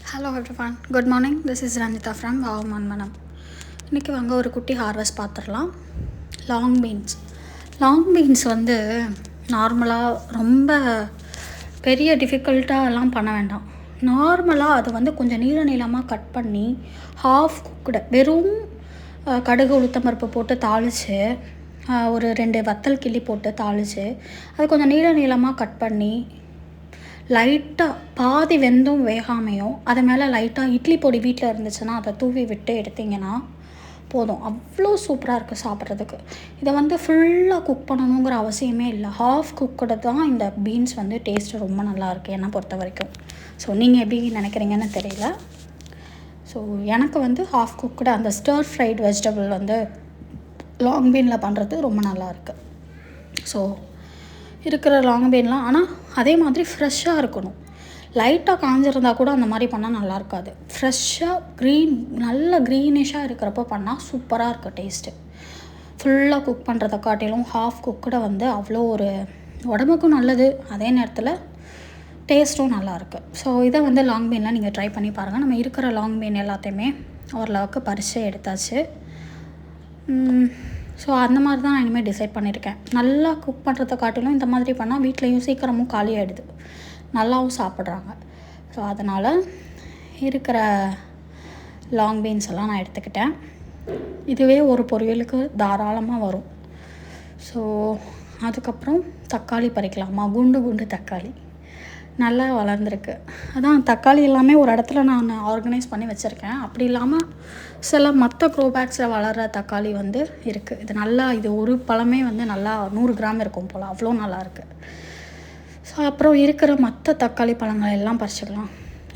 Hello everyone, good morning. This is Ranjitha from wow மனம். இன்றைக்கி வாங்க ஒரு குட்டி ஹார்வெஸ்ட் பார்த்துடலாம். லாங் பீன்ஸ் வந்து நார்மலாக ரொம்ப பெரிய டிஃபிகல்ட்டாலாம் பண்ண வேண்டாம். நார்மலாக அது வந்து கொஞ்சம் நீளமாக கட் பண்ணி ஹாஃப் குக்குடு வெறும் கடுகு உளுத்தம்பருப்பு போட்டு தாளித்து ஒரு 2 வத்தல் கிள்ளி போட்டு தாளித்து அது கொஞ்சம் நீளமாக கட் பண்ணி லைட்டாக பாதி வெந்தும் வேகாமையும் அது மேலே லைட்டாக இட்லி பொடி வீட்டில் இருந்துச்சுன்னா அதை தூவி விட்டு எடுத்திங்கன்னா போதும். அவ்வளோ சூப்பராக இருக்குது சாப்பிட்றதுக்கு. இதை வந்து ஃபுல்லாக குக் பண்ணணுங்கிற அவசியமே இல்லை. ஹாஃப் குக்கடு தான் இந்த பீன்ஸ் வந்து டேஸ்ட்டு ரொம்ப நல்லாயிருக்கு என்னை பொறுத்த வரைக்கும். ஸோ நீங்கள் எப்படி நினைக்கிறீங்கன்னு தெரியல. ஸோ எனக்கு வந்து ஹாஃப் குக்கடு அந்த ஸ்டர் ஃப்ரைட் வெஜிடபிள் வந்து லாங் பீனில் பண்ணுறது ரொம்ப நல்லாயிருக்கு. ஸோ இருக்கிற லாங் பீன்லாம் ஆனால் அதே மாதிரி ஃப்ரெஷ்ஷாக இருக்கணும். லைட்டாக காஞ்சிருந்தால் கூட அந்த மாதிரி பண்ணால் நல்லா இருக்காது. ஃப்ரெஷ்ஷாக நல்ல க்ரீனிஷாக இருக்கிறப்போ பண்ணால் சூப்பராக இருக்குது டேஸ்ட்டு. ஃபுல்லாக குக் பண்ணுறதை காட்டிலும் ஹாஃப் குக்கடை வந்து அவ்வளோ ஒரு உடம்புக்கும் நல்லது, அதே நேரத்தில் டேஸ்ட்டும் நல்லாயிருக்கு. ஸோ இதை வந்து லாங் பீனில் நீங்கள் ட்ரை பண்ணி பாருங்கள். நம்ம இருக்கிற லாங் பீன் எல்லாத்தையுமே ஓரளவுக்கு பறித்து எடுத்தாச்சு. ஸோ அந்த மாதிரி தான் நான் இனிமேல் டிசைட் பண்ணியிருக்கேன். நல்லா குக் பண்ணுறதை காட்டிலும் இந்த மாதிரி பண்ணால் வீட்லேயும் சீக்கிரமும் காலி ஆகிடுது, நல்லாவும் சாப்பிட்றாங்க. ஸோ அதனால் இருக்கிற லாங் பீன்ஸ் எல்லாம் நான் எடுத்துக்கிட்டேன். இதுவே ஒரு பொரியலுக்கு தாராளமாக வரும். ஸோ அதுக்கப்புறம் தக்காளி பறிக்கலாமா, குண்டு தக்காளி நல்லா வளர்ந்துருக்கு. அதான் தக்காளி எல்லாமே ஒரு இடத்துல நான் ஆர்கனைஸ் பண்ணி வச்சுருக்கேன். அப்படி இல்லாமல் சில மற்ற க்ரோ பேக்ஸில் வளர்கிற தக்காளி வந்து இருக்குது. இது நல்லா, இது ஒரு பழமே வந்து நல்லா 100 கிராம் இருக்கும் போல், அவ்வளோ நல்லாயிருக்கு. ஸோ அப்புறம் இருக்கிற மற்ற தக்காளி பழங்கள் எல்லாம் பறிச்சுக்கலாம்.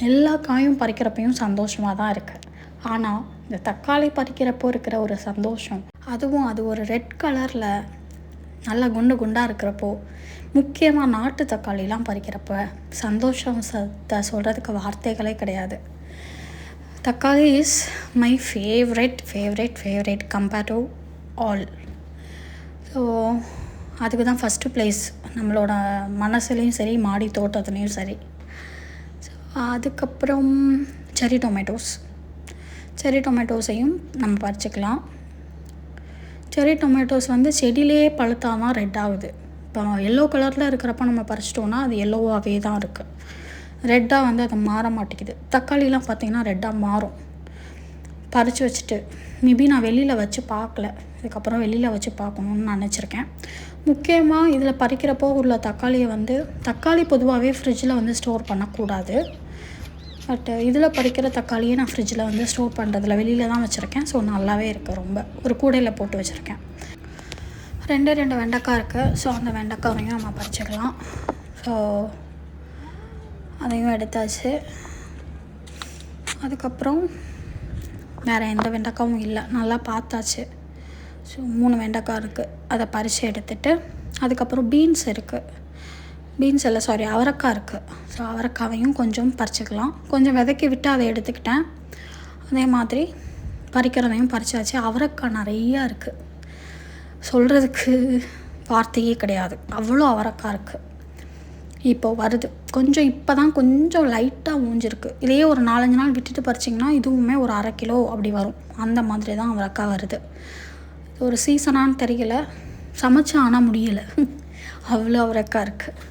எல்லா காயும் பறிக்கிறப்பையும் சந்தோஷமாக தான் இருக்குது. ஆனால் இந்த தக்காளி பறிக்கிறப்போ இருக்கிற ஒரு சந்தோஷம், அதுவும் அது ஒரு ரெட் கலரில் நல்லா குண்டாக இருக்கிறப்போ, முக்கியமாக நாட்டு தக்காளிலாம் பறிக்கிறப்ப சந்தோஷத்தை சொல்கிறதுக்கு வார்த்தைகளே கிடையாது. தக்காளி is my favourite compare to all. So அதுக்கு தான் ஃபஸ்ட்டு ப்ளேஸ் நம்மளோட மனசுலேயும் சரி, மாடி தோட்டத்துலேயும் சரி. ஸோ அதுக்கப்புறம் செரி டொமேட்டோஸையும் நம்ம பறிச்சுக்கலாம். செரி டொமேட்டோஸ் வந்து செடியிலே பழுத்தா தான் ரெட் ஆகுது. இப்போ எல்லோ கலரில் இருக்கிறப்ப நம்ம பறிச்சிட்டோன்னா அது எல்லோவாகவே தான் இருக்குது. ரெட்டாக வந்து அது மாற மாட்டேங்குது. தக்காளிலாம் பார்த்திங்கன்னா ரெட்டாக மாறும். பறித்து வச்சுட்டு மேபி நான் வெளியில் வச்சு பார்க்கல, இதுக்கப்புறம் வெளியில் வச்சு பார்க்கணுன்னு நினச்சிருக்கேன். முக்கியமாக இதில் பறிக்கிறப்போ உள்ள தக்காளியை வந்து, தக்காளி பொதுவாகவே ஃப்ரிட்ஜில் வந்து ஸ்டோர் பண்ணக்கூடாது. பட் இதில் பறிக்கிற தக்காளியை நான் ஃப்ரிட்ஜில் வந்து ஸ்டோர் பண்ணுறதில்ல, வெளியில் தான் வச்சுருக்கேன். ஸோ நல்லாவே இருக்குது. ரொம்ப ஒரு கூடையில் போட்டு வச்சுருக்கேன். 2 வெண்டைக்காய் இருக்குது. ஸோ அந்த வெண்டைக்காவையும் நம்ம பறிச்சுக்கலாம். ஸோ அதையும் எடுத்தாச்சு. அதுக்கப்புறம் வேறு எந்த வெண்டைக்காயும் இல்லை, நல்லா பார்த்தாச்சு. ஸோ 3 வெண்டைக்காய் இருக்குது, அதை பறித்து எடுத்துகிட்டு அதுக்கப்புறம் அவரைக்காய் இருக்குது. ஸோ அவரைக்காவையும் கொஞ்சம் பறிச்சுக்கலாம். கொஞ்சம் விதைக்கி விட்டு அதை எடுத்துக்கிட்டேன். அதே மாதிரி பறிக்கிறதையும் பறிச்சாச்சு. அவரைக்காய் நிறையா இருக்குது, சொல்கிறதுக்கு வார்த்தையே கிடையாது, அவ்வளோ அவரைக்காய் இருக்குது. இப்போ வருது கொஞ்சம், இப்போ தான் கொஞ்சம் லைட்டாக ஊஞ்சிருக்கு. இதையே ஒரு 4-5 நாள் விட்டுட்டு பறிச்சிங்கன்னா இதுவுமே ஒரு 1/2 கிலோ அப்படி வரும். அந்த மாதிரி தான் அவரைக்காய் வருது. ஒரு சீசனான்னு தெரியல, சமைச்சா ஆனால் முடியலை, அவ்வளோ அவரைக்காய் இருக்குது.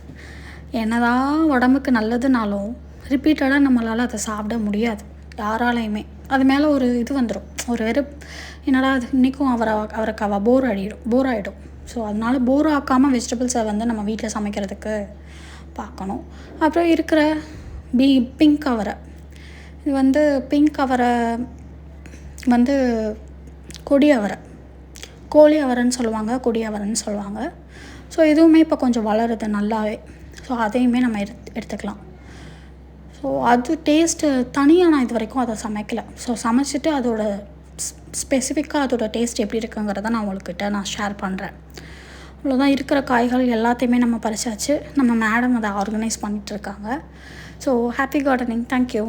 என்னதான் உடம்புக்கு நல்லதுனாலும் ரிப்பீட்டடாக நம்மளால் அதை சாப்பிட முடியாது யாராலையுமே. அது மேலே ஒரு இது வந்துடும், ஒரு என்னடா அது இன்றைக்கும் அவரைக்காவா போர் ஆகிடும். ஸோ அதனால் போர் ஆக்காமல் வெஜிடபிள்ஸை வந்து நம்ம வீட்டில் சமைக்கிறதுக்கு பார்க்கணும். அப்புறம் இருக்கிற பிங்க் அவரை, இது வந்து பிங்க் அவரை வந்து கோழி அவரைன்னு சொல்லுவாங்க, கொடி அவரைன்னு சொல்லுவாங்க. ஸோ இதுவுமே இப்போ கொஞ்சம் வளருது நல்லாவே. ஸோ அதையுமே நம்ம எடுத்துக்கலாம். ஸோ அது டேஸ்ட்டு தனியாக நான் இது வரைக்கும் அதை சமைக்கலை. ஸோ சமைச்சிட்டு அதோட ஸ்பெசிஃபிக்காக அதோட டேஸ்ட் எப்படி இருக்குங்கிறத நான் உங்கள்கிட்ட ஷேர் பண்ணுறேன். அவ்வளோதான். இருக்கிற காய்கள் எல்லாத்தையுமே நம்ம பறிச்சாச்சு. நம்ம மேடம் அதை ஆர்கனைஸ் பண்ணிகிட்ருக்காங்க. So happy gardening. தேங்க்யூ.